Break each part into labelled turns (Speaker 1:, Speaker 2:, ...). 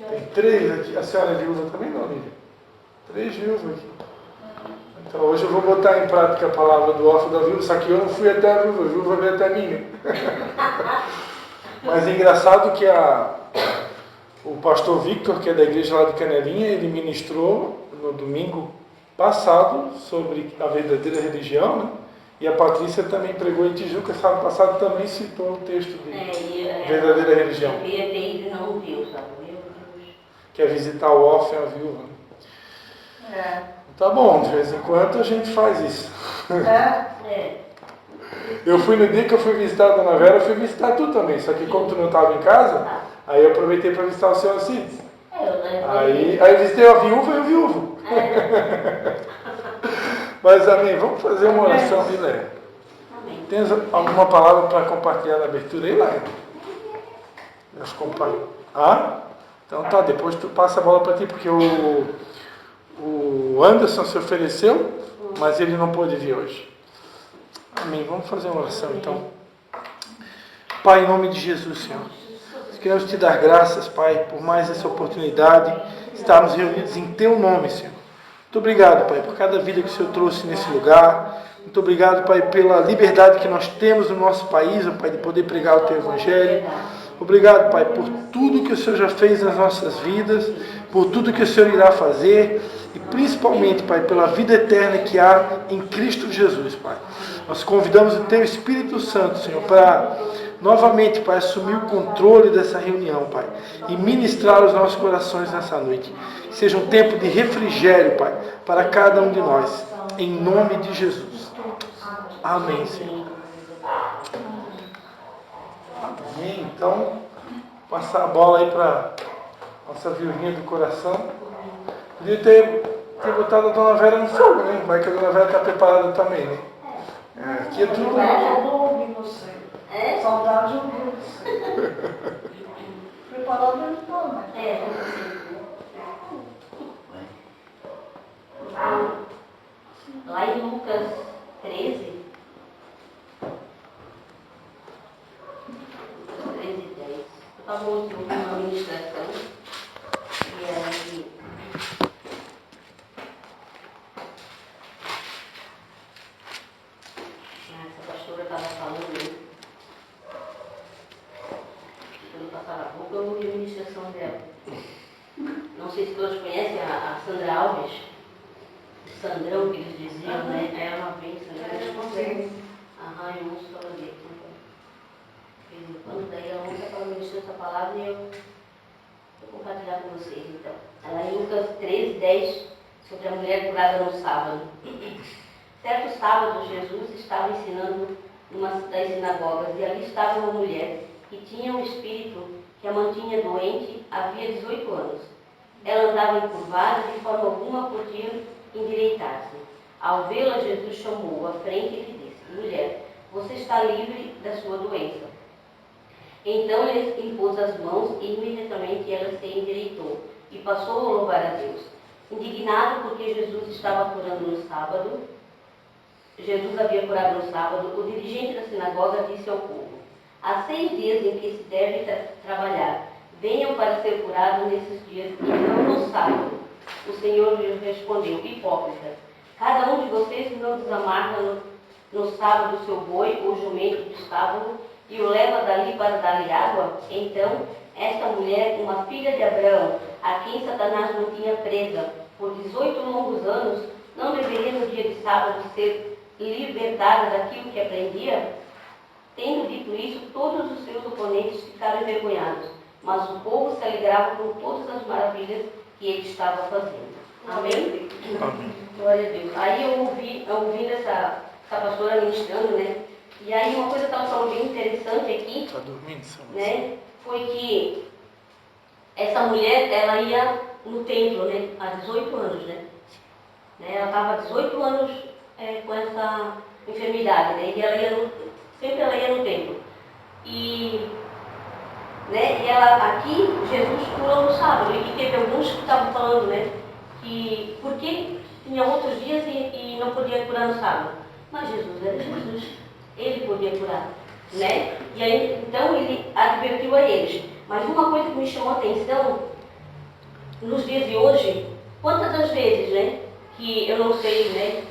Speaker 1: Tem 3 aqui. A senhora é viúva também, não, Lídia? 3 viúvas aqui. Então hoje eu vou botar em prática a palavra do órfão da viúva, só que eu não fui até a viúva veio até mim. Mas é engraçado que o pastor Victor, que é da igreja lá de Canelinha, ele ministrou no domingo passado sobre a verdadeira religião, né? E a Patrícia também pregou em Tijuca, sábado passado também citou o texto de verdadeira religião.
Speaker 2: Eu ia ter ido e não viu, sabe? Meu Deus.
Speaker 1: Que é visitar o órfão e a viúva. Tá bom, de vez em quando a gente faz isso. Eu fui no dia que eu fui visitar a Dona Vera, eu fui visitar tu também, só que como tu não estava em casa, aí eu aproveitei para visitar o senhor Alcides. Aí eu visitei a viúva e o viúvo. Mas amém, vamos fazer uma oração, Milé. Tens alguma palavra para compartilhar na abertura aí, Laia? Então tá, depois tu passa a bola para ti, porque o Anderson se ofereceu, mas ele não pôde vir hoje. Amém. Vamos fazer uma oração então. Pai, em nome de Jesus, Senhor, queremos te dar graças, Pai, por mais essa oportunidade de estarmos reunidos em teu nome, Senhor. Muito obrigado, Pai, por cada vida que o Senhor trouxe nesse lugar. Muito obrigado, Pai, pela liberdade que nós temos no nosso país, Pai, de poder pregar o teu evangelho. Obrigado, Pai, por tudo que o Senhor já fez nas nossas vidas, por tudo que o Senhor irá fazer e principalmente, Pai, pela vida eterna que há em Cristo Jesus, Pai. Nós convidamos o Teu Espírito Santo, Senhor, para novamente, Pai, assumir o controle dessa reunião, Pai, e ministrar os nossos corações nessa noite. Que seja um tempo de refrigério, Pai, para cada um de nós, em nome de Jesus. Amém, Senhor. Amém. Então, passar a bola aí para nossa viuvinha do coração. Podia ter botado a Dona Vera no fogo, né? Vai que a Dona Vera está preparada também, né? Aqui é tudo.
Speaker 3: Saudade de ouvir você. Saudade de ouvir você. Preparado eu estou, né?
Speaker 2: Lá em Lucas 13, 13:10. Eu estava ouvindo uma ministração e aí essa pastora estava falando, quando passava a boca, eu ouvi a ministração dela. Não sei se todos conhecem a Sandra Alves, o Sandrão que eles diziam, né? É uma bênção, né? Eu não estou ali. De vez em quando, daí ela não estava ministrando essa palavra e eu vou compartilhar com vocês, então. Ela em Lucas 13:10, sobre a mulher curada no sábado. Certo sábado, Jesus estava ensinando numa das sinagogas e ali estava uma mulher que tinha um espírito que a mantinha doente havia 18 anos. Ela andava encurvada e de forma alguma podia endireitar-se. Ao vê-la, Jesus chamou-a à frente e lhe disse: mulher, você está livre da sua doença. Então ele impôs as mãos e imediatamente ela se endireitou e passou a louvar a Deus. Indignado porque Jesus estava curando no sábado, Jesus havia curado no sábado, o dirigente da sinagoga disse ao povo: há 6 dias em que se deve trabalhar. Venham para ser curados nesses dias e não no sábado. O Senhor lhe respondeu: hipócritas, cada um de vocês não desamarra no sábado o seu boi ou jumento do estábulo e o leva dali para dar-lhe água? Então, esta mulher, uma filha de Abraão, a quem Satanás não tinha presa por 18 longos anos, não deveria no dia de sábado ser libertada daquilo que aprendia? Tendo dito isso, todos os seus oponentes ficaram envergonhados, mas o povo se alegrava com todas as maravilhas que ele estava fazendo. Amém?
Speaker 1: Amém.
Speaker 2: Glória a Deus. Aí eu ouvi essa pastora ministrando, né? E aí uma coisa que ela falou bem interessante aqui,
Speaker 1: Está dormindo,
Speaker 2: né? Foi que essa mulher, ela ia no templo, né? Há 18 anos, né? Ela estava há 18 anos com essa enfermidade, né? E sempre ela ia no templo. E ela aqui, Jesus curou no sábado. E teve alguns que estavam falando, né? Que porque tinha outros dias e não podia curar no sábado. Mas Jesus era Jesus. Ele podia curar, né? E aí, então ele advertiu a eles. Mas uma coisa que me chamou a atenção nos dias de hoje, quantas das vezes, né, que eu não sei, né,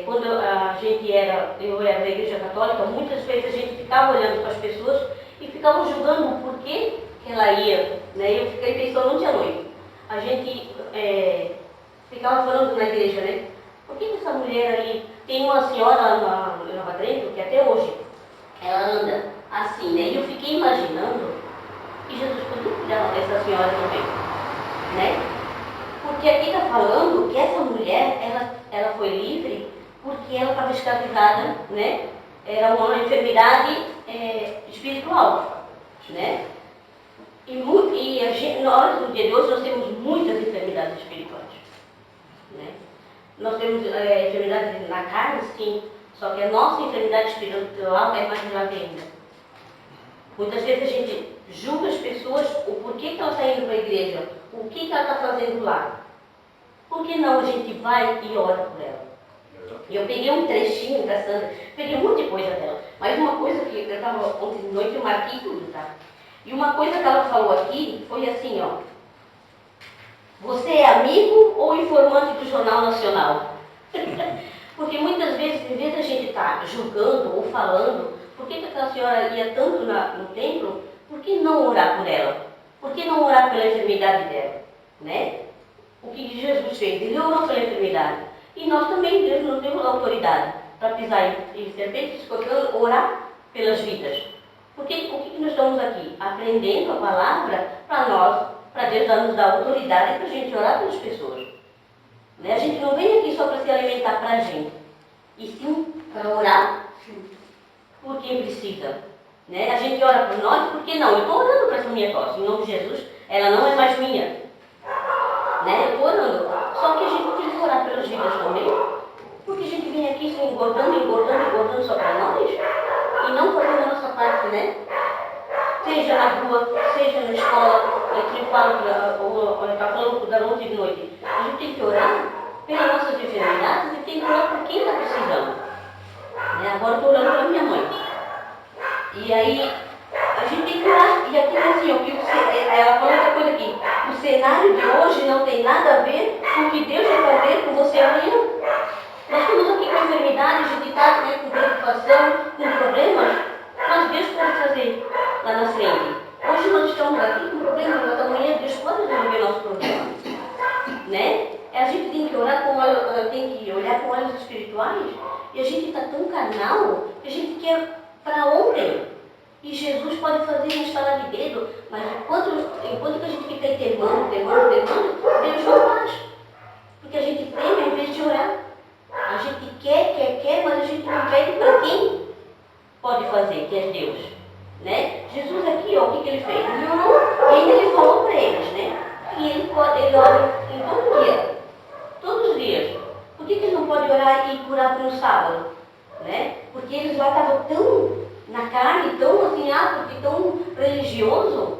Speaker 2: quando eu era da Igreja Católica, muitas vezes a gente ficava olhando para as pessoas e ficava julgando o porquê que ela ia, né, eu fiquei pensando ontem à noite. A gente ficava falando na igreja, né, por que essa mulher aí, tem uma senhora lá dentro que até hoje, ela anda assim, né, e eu fiquei imaginando que Jesus podia cuidar dessa senhora também, né? Porque aqui está falando que essa mulher, ela foi livre porque ela estava escravizada, né? Era uma enfermidade espiritual, né? E a gente, no dia de hoje nós temos muitas enfermidades espirituais, né? Nós temos enfermidades na carne, sim, só que a nossa enfermidade espiritual é mais grave ainda. Muitas vezes a gente julga as pessoas o porquê que ela está indo para a igreja, o que ela está fazendo lá. Por que não a gente vai e ora por ela? E eu peguei um trechinho da Sandra, peguei um monte de coisa dela, mas uma coisa que eu estava ontem de noite, eu marquei tudo, tá? E uma coisa que ela falou aqui foi assim, ó. Você é amigo ou informante do Jornal Nacional? Porque muitas vezes, em vez da gente estar julgando ou falando, por que aquela senhora ia tanto no templo, por que não orar por ela? Por que não orar pela enfermidade dela? Né? O que Jesus fez? Ele orou pela enfermidade. E nós também, Deus, não temos autoridade para pisar em serpentes, escorpião, orar pelas vidas. Porque o que nós estamos aqui? Aprendendo a palavra para nós, para Deus nos dar autoridade para a gente orar pelas pessoas. Né? A gente não vem aqui só para se alimentar para a gente, e sim para orar por quem precisa. Né? A gente ora por nós, por que não? Eu estou orando para essa minha tosse, em nome de Jesus, ela não é mais minha. Né? Eu estou orando. Só que a gente tem que orar pelas vidas também, porque a gente vem aqui se engordando só para nós, e não fazendo a nossa parte, né? Seja na rua, seja na escola, eu estava falando da noite de noite. A gente tem que orar pelas nossas enfermidades e tem que orar por quem está precisando. Né? Agora eu estou orando pela minha mãe. E aí, a gente tem que orar. E aqui assim, ela falou outra coisa aqui. O cenário de hoje não tem nada a ver com o que Deus vai fazer com você amanhã. Nós estamos aqui com enfermidade, a gente está, né, com preocupação, com problemas, mas Deus pode fazer lá na frente. Hoje nós estamos aqui com problemas, mas amanhã Deus pode resolver nosso problema. Né? A gente tem que olhar com olhos espirituais, e a gente está tão carnal que a gente quer para ontem. E Jesus pode fazer um estalar de dedo, mas enquanto que a gente fica aí temando, Deus não faz. Porque a gente teme ao invés de orar. A gente quer, mas a gente não pede para quem pode fazer, que é Deus. Né? Jesus aqui, ó, o que ele fez? Ele orou, e ainda ele falou para eles, né? E ele ora em todo dia, todos os dias. Por que ele não pode orar e curar no sábado? Né? Porque eles lá estavam tão na carne, tão assim, porque tão religioso,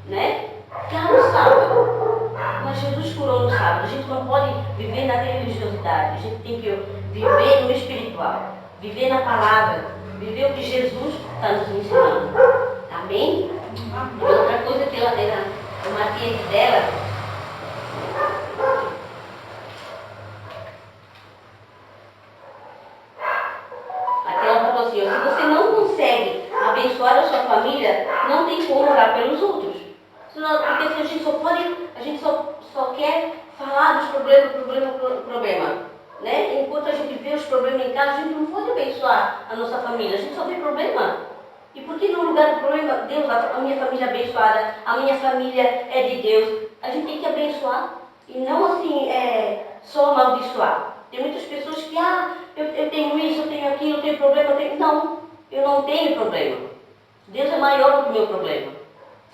Speaker 2: né? Que no sábado. Mas Jesus curou no sábado. A gente não pode viver na religiosidade. A gente tem que viver no espiritual, viver na palavra, viver o que Jesus está nos ensinando. Amém? E outra coisa que eu marquei aqui dela. Ela falou assim, se você não consegue abençoar a sua família, não tem como orar pelos outros. Porque assim, a gente só quer falar dos problema. Né? Enquanto a gente vê os problemas em casa, a gente não pode abençoar a nossa família, a gente só vê problema. E por que no lugar do problema, Deus, a minha família é abençoada, a minha família é de Deus? A gente tem que abençoar e não assim, só amaldiçoar. Tem muitas pessoas que, eu tenho isso, eu tenho aquilo, eu tenho problema, Não, eu não tenho problema. Deus é maior do que o meu problema.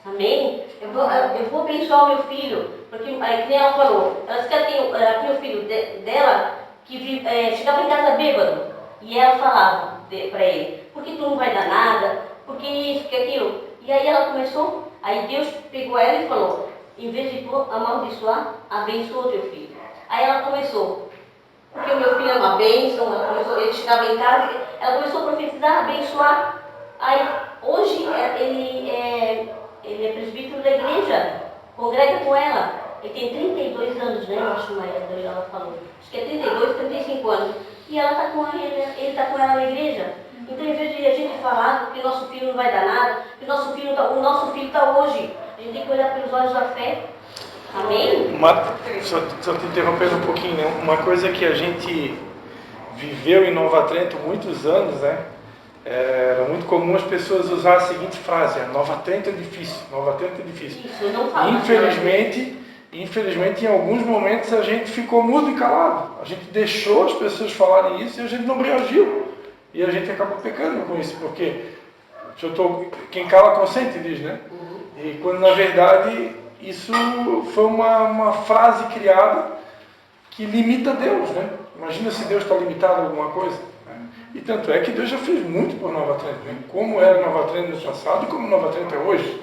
Speaker 2: Amém? Eu vou abençoar o meu filho, porque, que nem ela falou, ela disse que ela tinha o filho dela que chegava em casa bêbado, e ela falava para ele, por que tu não vai dar nada, por que isso, que aquilo? E aí ela começou, aí Deus pegou ela e falou, em vez de tu amaldiçoar, abençoa o teu filho. Aí ela começou, porque o meu filho é uma bênção, ele chegava em casa, ela começou a profetizar, abençoar. Aí hoje ele é presbítero da igreja, congrega com ela. ele tem 32 anos, né? Eu acho que o marido dele, ela falou. Acho que é 32, 35 anos. E ela tá com ele está com ela na igreja. Então, em vez de a gente falar que nosso filho não vai dar nada, que o nosso filho está hoje, a gente tem que olhar pelos olhos da fé. Amém?
Speaker 1: Só te interrompendo um pouquinho, né? Uma coisa que a gente viveu em Nova Trento muitos anos, né? Era muito comum as pessoas usar a seguinte frase: Nova Trento é difícil, Nova Trento é difícil.
Speaker 2: Isso, eu não falo.
Speaker 1: Infelizmente, em alguns momentos a gente ficou mudo e calado. A gente deixou as pessoas falarem isso e a gente não reagiu. E a gente acabou pecando com isso, porque quem cala consente, diz, né? E quando na verdade isso foi uma frase criada que limita Deus, né? Imagina se Deus está limitado a alguma coisa. Né? E tanto é que Deus já fez muito por Nova Trento, né? Como era Nova Trento no passado e como Nova Trento é hoje.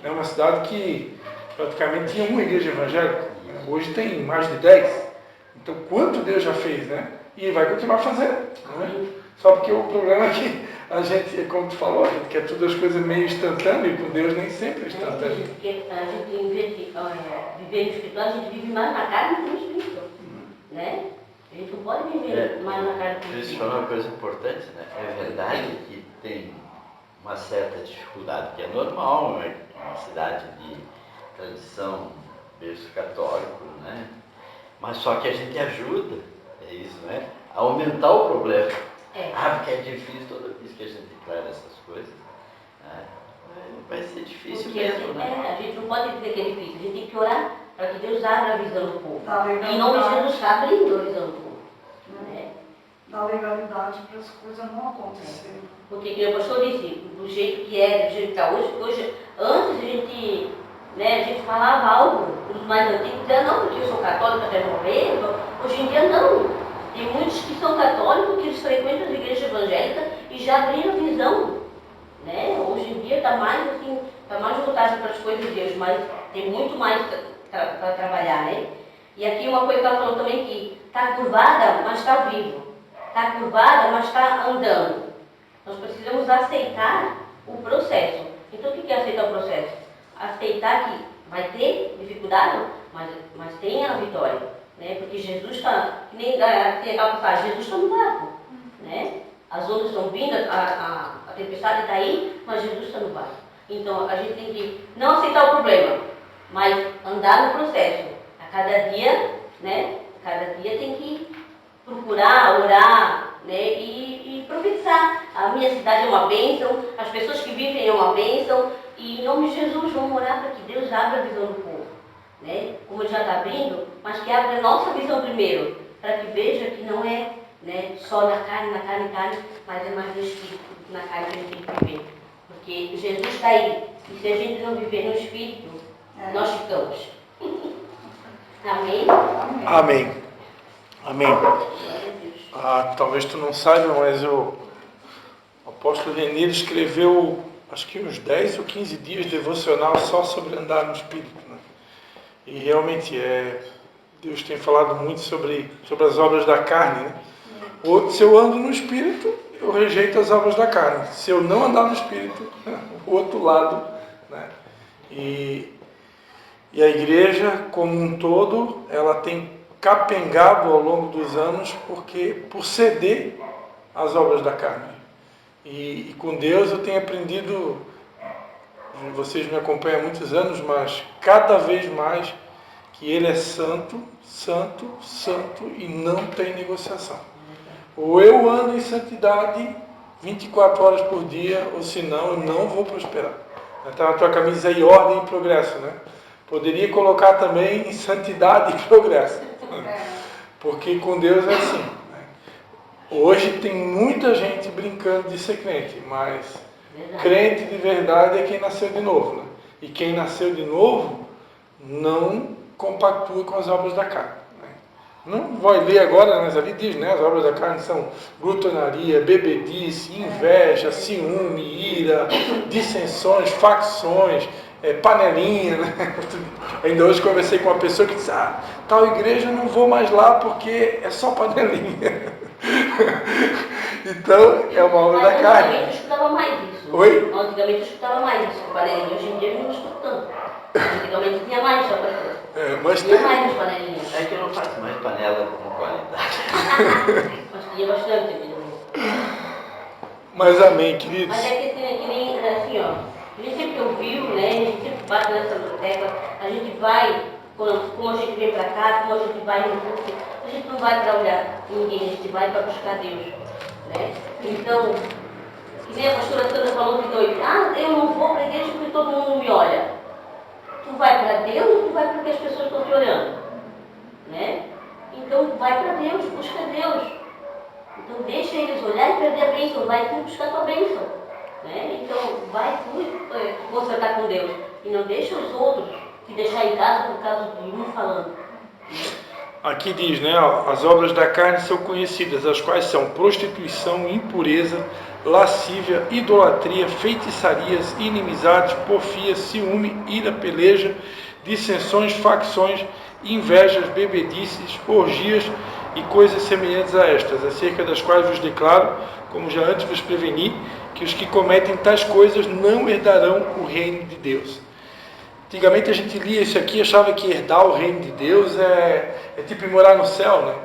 Speaker 1: É uma cidade que praticamente tinha uma igreja evangélica. Né? Hoje tem mais de 10. Então quanto Deus já fez, né? E vai continuar fazendo. Né? Só porque o problema é que a gente, como tu falou, a gente quer todas as coisas meio instantâneas e com Deus nem sempre é instantâneo.
Speaker 2: Porque a gente, em vez de viver no espiritual, a gente vive mais na carne que no espírito. Né? A gente não pode viver mais na carne que no espírito.
Speaker 4: Isso é uma coisa importante, né? É verdade que tem uma certa dificuldade, que é normal, é uma cidade de tradição berço católico, né? Mas só que a gente ajuda, é isso, né? A aumentar o problema. Porque é difícil toda vez que a gente declara essas coisas. Né? Vai ser difícil
Speaker 2: porque
Speaker 4: mesmo, né?
Speaker 2: A gente não pode dizer que é difícil, a gente tem que orar para que Deus abra a visão do povo. Em nome de Jesus está abrindo a visão do povo. Né?
Speaker 3: Dá legalidade para as coisas não acontecerem.
Speaker 2: Porque, como o pastor disse, do jeito que é, do jeito que está hoje, antes a gente falava algo, os mais antigos diziam, não, porque eu sou católica até morrer. Hoje em dia não. Tem muitos que são católicos, que eles frequentam as igrejas evangélicas e já abriram visão. Né? Hoje em dia está mais voltado para as coisas de Deus, mas tem muito mais para trabalhar. Né? E aqui uma coisa que ela falou também, que está curvada, mas está vivo. Está curvada, mas está andando. Nós precisamos aceitar o processo. Então o que é aceitar o processo? Aceitar que vai ter dificuldade, mas tem a vitória. Né? Porque Jesus está, que nem aquela passagem, Jesus está no barco. Né? As ondas estão vindo, a tempestade está aí, mas Jesus está no barco. Então a gente tem que não aceitar o problema, mas andar no processo. A cada dia, né? Cada dia tem que procurar, orar, né? E profetizar. A minha cidade é uma bênção, as pessoas que vivem é uma bênção, e em nome de Jesus vamos orar para que Deus abra a visão do povo. Né? Como ele já está abrindo, mas que abra a nossa visão primeiro, para que veja que não é, né, só na carne, mas é mais no espírito, na carne que a gente tem que viver. Porque Jesus está aí, e se a gente não viver no espírito, nós ficamos. Amém?
Speaker 1: Amém. Amém. Talvez tu não saiba, mas o apóstolo Renir escreveu, acho que uns 10 ou 15 dias devocional só sobre andar no espírito. Né? E realmente Deus tem falado muito sobre as obras da carne. Né? Se eu ando no Espírito, eu rejeito as obras da carne. Se eu não andar no Espírito, o outro lado. Né? E a igreja, como um todo, ela tem capengado ao longo dos anos por ceder às obras da carne. E com Deus eu tenho aprendido. Vocês me acompanham há muitos anos, mas cada vez mais que Ele é santo, santo, santo e não tem negociação. Ou eu ando em santidade 24 horas por dia, ou senão eu não vou prosperar. Está na tua camisa aí, ordem e progresso, né? Poderia colocar também em santidade e progresso. Porque com Deus é assim. Né? Hoje tem muita gente brincando de ser crente, mas crente de verdade é quem nasceu de novo. Né? E quem nasceu de novo não compactua com as obras da carne. Né? Não vai ler agora, mas ali diz, né? As obras da carne são glutonaria, bebedice, inveja, ciúme, ira, dissensões, facções, panelinha. Né? Ainda hoje conversei com uma pessoa que disse, tal igreja eu não vou mais lá porque é só panelinha. Então, é uma obra da carne.
Speaker 2: Antigamente eu escutava mais isso.
Speaker 1: Oi?
Speaker 2: Antigamente eu escutava mais isso, panelinha. Hoje em dia eu não escuto tanto. Antigamente tinha mais só para
Speaker 1: Mas
Speaker 2: Tinha
Speaker 1: tem.
Speaker 2: mais as panelinhas.
Speaker 4: É que eu não faço mais panela com qualidade.
Speaker 2: Mas tinha bastante, viu?
Speaker 1: Mas amém, queridos.
Speaker 2: Mas é que nem assim, ó. A gente sempre ouviu, né? A gente sempre bate nessa biblioteca, a gente vai, como a gente vem para cá, como a gente vai no curso, a gente não vai para olhar ninguém, a gente vai para buscar Deus. Né? Então, que nem a pastora Sandra falou que doido, eu não vou para a igreja porque todo mundo me olha. Tu vai para Deus ou tu vai porque as pessoas estão te olhando? Né? Então vai para Deus, busca Deus. Então deixa eles olhar e perder a bênção, vai tu buscar a tua bênção. Né? Então vai tu consertar com Deus. E não deixa os outros te deixar em casa por causa de um falando.
Speaker 1: Aqui diz, né? Ó, as obras da carne são conhecidas, as quais são prostituição, impureza, lascívia, idolatria, feitiçarias, inimizades, porfia, ciúme, ira, peleja, dissensões, facções, invejas, bebedices, orgias e coisas semelhantes a estas, acerca das quais vos declaro, como já antes vos preveni, que os que cometem tais coisas não herdarão o reino de Deus. Antigamente a gente lia isso aqui e achava que herdar o reino de Deus é tipo ir morar no céu, né?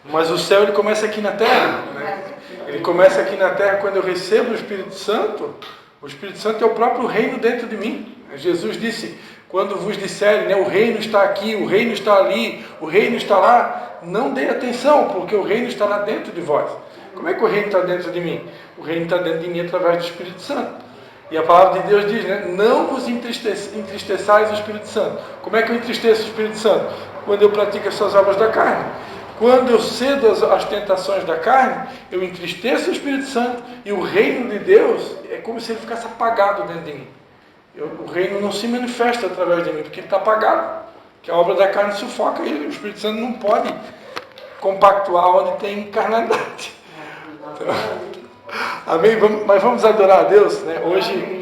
Speaker 1: Mas o céu ele começa aqui na terra, né? Ele começa aqui na terra quando eu recebo o Espírito Santo. O Espírito Santo é o próprio reino dentro de mim. Jesus disse, quando vos disserem, né, o reino está aqui, o reino está ali, o reino está lá, não dê atenção, porque o reino está lá dentro de vós. Como é que o reino está dentro de mim? O reino está dentro de mim através do Espírito Santo. E a palavra de Deus diz, né, não vos entristeçais o Espírito Santo. Como é que eu entristeço o Espírito Santo? Quando eu pratico essas obras da carne. Quando eu cedo às tentações da carne, eu entristeço o Espírito Santo e o reino de Deus é como se ele ficasse apagado dentro de mim. O reino não se manifesta através de mim, porque ele está apagado. Que a obra da carne sufoca ele. O Espírito Santo não pode compactuar onde tem carnalidade. Então, amém? Mas vamos adorar a Deus, né? Hoje